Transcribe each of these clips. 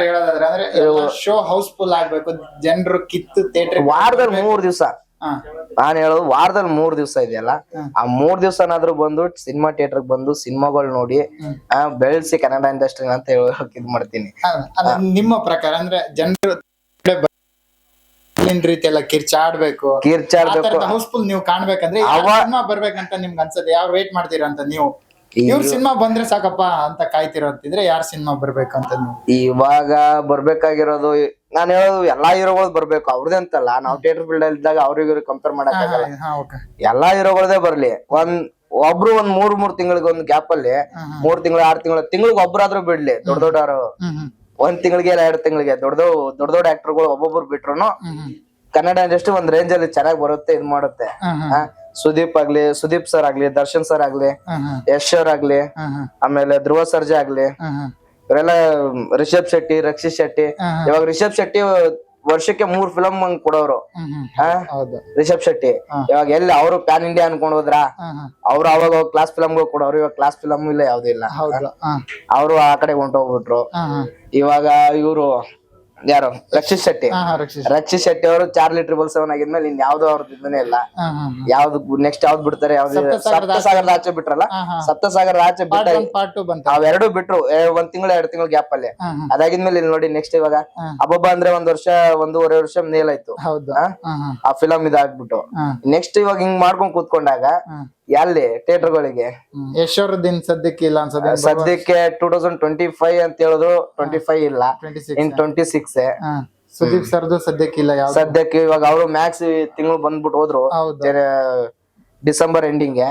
ಹೇಳೋದಾದ್ರೆ ಅಂದ್ರೆ show house full ಆಗ್ಬೇಕು, ಜನರು ಕಿತ್ತು ಥಿಯೇಟರ್ ವಾರದಲ್ಲಿ 3 ದಿವಸ ನಾನ್ ಹೇಳೋದು ವಾರದಲ್ಲಿ 3 ದಿವಸ ಇದೆಯಲ್ಲ, ಆ 3 ದಿವಸನಾದ್ರೂ ಬಂದು ಸಿನಿಮಾ ಥಿಯೇಟರ್ ಬಂದು ಸಿನಿಮಾಗಳು ನೋಡಿ ಬೆಳೆಸಿ ಕನ್ನಡ ಇಂಡಸ್ಟ್ರಿ ಅಂತ ಹೇಳಕ್ ಇದ್ ಮಾಡ್ತೀನಿ. ನಿಮ್ಮ ಪ್ರಕಾರ ಅಂದ್ರೆ ಜನರು ರೀತಿ ಎಲ್ಲ ಕಿರ್ಚಾಡ್ಬೇಕು ಹೌಸ್ಫುಲ್ ನೀವು ಕಾಣ್ಬೇಕಂದ್ರೆ ಸಿನಿಮಾ ಬರ್ಬೇಕಂತ ನಿಮ್ಗೆ ಅನ್ಸದೆ? ಯಾರು ವೇಟ್ ಮಾಡ್ತೀರಾ ಅಂತ ನೀವು? ಇವ್ರ ಸಿನಿಮಾ ಬಂದ್ರೆ ಸಾಕಪ್ಪ ಅಂತ ಕಾಯ್ತಿರೋ ಅಂತಿದ್ರೆ ಯಾರ ಸಿನಿಮಾ ಬರ್ಬೇಕಂತ ನೀವು? ಇವಾಗ ಬರ್ಬೇಕಾಗಿರೋದು ನಾನ್ ಹೇಳೋದು ಎಲ್ಲಾ ಹೀರೋಗಳು ಬರ್ಬೇಕು, ಅವ್ರದೇ ಅಂತಲ್ಲ. ನಾವ್ ಥಿಯೇಟರ್ ಫೀಲ್ಡ್ ಅಲ್ಲಿ ಇದ್ದಾಗ ಅವ್ರಿಗೆ ಕಂಪೇರ್ ಮಾಡಕ್ ಆಗಲ್ಲ. ಎಲ್ಲಾ ಹೀರೋಗಳದೇ ಬರ್ಲಿ. ಒಬ್ರು ಒಂದ್ 3 ತಿಂಗಳಿಗೆ ಒಂದ್ ಗ್ಯಾಪ್ ಅಲ್ಲಿ 3 ತಿಂಗಳು 6 ತಿಂಗಳಿಗೆ ಒಬ್ರಾದ್ರೂ ಬಿಡ್ಲಿ. ದೊಡ್ಡವರು 1 ತಿಂಗಳಿಗೆ 2 ತಿಂಗಳಿಗೆ ದೊಡ್ಡ ಆಕ್ಟರ್ಗಳು ಒಬ್ಬೊಬ್ರು ಬಿಟ್ರು ಕನ್ನಡ ಇಂಡಸ್ಟ್ರಿ ಒಂದ್ ರೇಂಜ್ ಅಲ್ಲಿ ಚೆನ್ನಾಗಿ ಬರುತ್ತೆ, ಇದ್ ಮಾಡುತ್ತೆ. ಸುದೀಪ್ ಸರ್ ಆಗ್ಲಿ, ದರ್ಶನ್ ಸರ್ ಆಗ್ಲಿ, ಯಶ್ ಸರ್ ಆಗ್ಲಿ, ಆಮೇಲೆ ಧ್ರುವ ಸರ್ಜಾ ಆಗ್ಲಿ, ಇವರೆಲ್ಲ ರಿಷಬ್ ಶೆಟ್ಟಿ, ರಕ್ಷಿತ್ ಶೆಟ್ಟಿ. ಇವಾಗ ರಿಷಬ್ ಶೆಟ್ಟಿ ವರ್ಷಕ್ಕೆ 3 ಫಿಲಂ ಹಂಗ್ ಕೊಡೋರು. ರಿಷಬ್ ಶೆಟ್ಟಿ ಇವಾಗ ಎಲ್ಲಿ ಅವರು ಪ್ಯಾನ್ ಇಂಡಿಯಾ ಅನ್ಕೊಂಡ್ ಹೋದ್ರ, ಅವ್ರು ಅವಾಗ ಕ್ಲಾಸ್ ಫಿಲಂಗಳು ಕೊಡೋರು. ಇವಾಗ ಕ್ಲಾಸ್ ಫಿಲಂ ಇಲ್ಲ, ಯಾವ್ದು ಇಲ್ಲ. ಅವರು ಆ ಕಡೆ ಹೊಂಟೋಗ್ಬಿಟ್ರು. ಇವಾಗ ಇವ್ರು ಯಾರು ರಕ್ಷಿತ್ ಶೆಟ್ಟಿ ಅವರು ಚಾರ್ಲಿ 777 ಆಗಿದ್ಮೇಲೆ ಇನ್ ಯಾವ್ದು ಅವ್ರದ್ದು ಇದನ್ನೇ ಇಲ್ಲ. ಯಾವ್ದು ನೆಕ್ಸ್ಟ್ ಯಾವ್ದು ಬಿಡ್ತಾರೆ? ಯಾವ್ದು ಸಪ್ತಸಾಗರದ ಆಚೆ ಬಿಟ್ರಲ್ಲ, ಸಪ್ತಸಾಗರದ ಆಚೆ ಬಿಟ್ಟ ಅವೆರಡು ಬಿಟ್ರು 1 ತಿಂಗಳು 2 ತಿಂಗಳು ಗ್ಯಾಪ್ ಅಲ್ಲಿ. ಅದಾಗಿದ್ಮೇಲೆ ಇಲ್ಲಿ ನೋಡಿ ನೆಕ್ಸ್ಟ್ ಇವಾಗ ಅಬ್ಬಬ್ಬ ಅಂದ್ರೆ 1 ವರ್ಷ 1.5 ವರ್ಷ ಮೇಲಾಯ್ತು ಆ ಫಿಲಂ ಇದಾಗ್ಬಿಟ್ಟು. ನೆಕ್ಸ್ಟ್ ಇವಾಗ ಹಿಂಗ್ ಮಾಡ್ಕೊಂಡ್ ಕೂತ್ಕೊಂಡಾಗ ಎಲ್ಲಿ ಥಿಯೇಟರ್ಗಳಿಗೆ ಯಶೋರ್ದಿನ್ ಸದ್ಯಕ್ಕೆ ಇಲ್ಲ ಅನ್ಸದೆ. ಸದ್ಯಕ್ಕೆ 2025 ಅಂತ ಹೇಳಿದ್ರು, 25 ಇಲ್ಲ, ಇನ್ 26. ಸುದೀಪ್ ಸರ್ದು ಸದ್ಯಕ್ಕೆ ಇಲ್ಲ. ಸದ್ಯಕ್ಕೆ ಇವಾಗ ಅವರು ಮ್ಯಾಕ್ಸ್ ತಿಂಗಳು ಬಂದ್ಬಿಟ್ಟು ಹೋದ್ರು, ಡಿಸೆಂಬರ್ ಎಂಡಿಂಗ್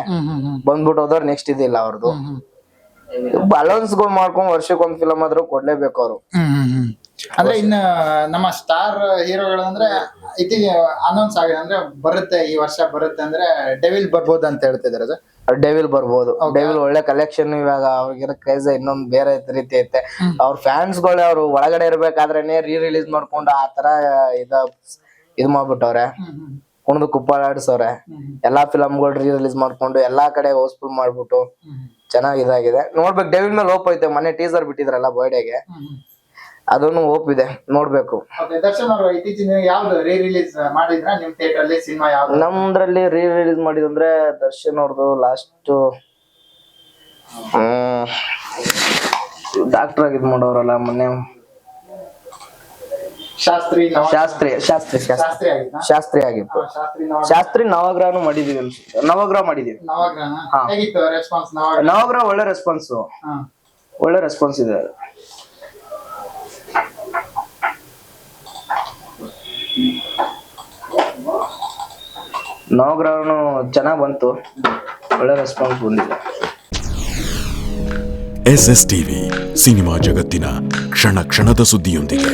ಬಂದ್ಬಿಟ್ಟು ಹೋದ್ರು. ನೆಕ್ಸ್ಟ್ ಇದಿಲ್ಲ ಅವ್ರದ್ದು. ಅಲೌನ್ಸ್ ಗಳು ಮಾಡ್ಕೊಂಡ್ ವರ್ಷಕ್ಕೊಂದ್ ಫಿಲಂ ಆದ್ರೂ ಕೊಡ್ಲೇಬೇಕು ಅವರು. ಅಂದ್ರೆ ಇನ್ನ ನಮ್ಮ ಸ್ಟಾರ್ ಹೀರೋಗಳಂದ್ರೆ ಇತ್ತೀಚೆಗೆ ಅನೌನ್ಸ್ ಆಗಿದೆ ಅಂದ್ರೆ ಬರುತ್ತೆ, ಈ ವರ್ಷ ಬರುತ್ತೆ ಅಂದ್ರೆ ಡೆವಿಲ್ ಬರ್ಬೋದು ಅಂತ ಹೇಳ್ತಿದಾರೆ. ಡೆವಿಲ್ ಬರ್ಬೋದು. ಡೆವಿಲ್ ಒಳ್ಳೆ ಕಲೆಕ್ಷನ್. ಇವಾಗ ಅವ್ರಿಗಿರೋ ಕ್ರೇಜ್ ಇನ್ನೊಂದ್ ಬೇರೆ ರೀತಿ ಐತೆ. ಅವ್ರ ಫ್ಯಾನ್ಸ್ ಗಳು ಅವ್ರು ಒಳಗಡೆ ಇರ್ಬೇಕಾದ್ರೇನೆ ರಿಲೀಸ್ ಮಾಡ್ಕೊಂಡು ಆ ತರ ಇದ್ ಮಾಡ್ಬಿಟ್ಟವ್ರೆ, ಕುಣಿದು ಕುಪ್ಪಾಡಿಸವ್ರೆ. ಎಲ್ಲಾ ಫಿಲಂಗಳು ರಿಲೀಸ್ ಮಾಡ್ಕೊಂಡು ಎಲ್ಲಾ ಕಡೆ ಹೌಸ್ಫುಲ್ ಮಾಡ್ಬಿಟ್ಟು ಚೆನ್ನಾಗಿ ಇದಾಗಿದೆ. ನೋಡ್ಬೇಕು, ಡೆವಿಲ್ ಮೇಲೆ ಹೋಪ್ ಐತೆ. ಮೊನ್ನೆ ಟೀಸರ್ ಬಿಟ್ಟಿದ್ರಲ್ಲ ಬರ್ಡೇಗೆ, ಅದನ್ನು ಹೋಪ್ ಇದೆ, ನೋಡ್ಬೇಕು. ದರ್ಶನ್ ಅವರು ಇತ್ತೀಚಿನ ಯಾವ್ದು ರೀ ರಿಲೀಸ್ ಮಾಡಿದ್ರ ನಿಮ್ ಥಿಯೇಟರ್ ಅಲ್ಲಿ ಸಿನಿಮಾ? ಯಾವ್ದು ನಮ್ದ್ರಲ್ಲಿ ರೀ ರಿಲೀಸ್ ಮಾಡಿದಂದ್ರೆ ದರ್ಶನ್ ಅವ್ರದ್ದು ಲಾಸ್ಟ್ ಡಾಕ್ಟರ್ ಆಗಿದ್ ಮಾಡೋರಲ್ಲ ಮೊನ್ನೆ, ಶಾಸ್ತ್ರಿ ಆಗಿತ್ತು. ಶಾಸ್ತ್ರಿ ನವಗ್ರಹನು ಮಾಡಿದೀವಿ ಅನ್ಸುತ್ತೆ. ನವಗ್ರಹ ಮಾಡಿದೀವಿ. ನವಗ್ರಹ ಒಳ್ಳೆ ರೆಸ್ಪಾನ್ಸ್ ಇದೆ. ನವಗ್ರಹನು ಚೆನ್ನಾಗ್ ಬಂತು, ಒಳ್ಳೆ ರೆಸ್ಪಾನ್ಸ್ ಬಂದಿದೆ. SS ಟಿವಿ, ಸಿನಿಮಾ ಜಗತ್ತಿನ ಕ್ಷಣ ಕ್ಷಣದ ಸುದ್ದಿಯೊಂದಿಗೆ.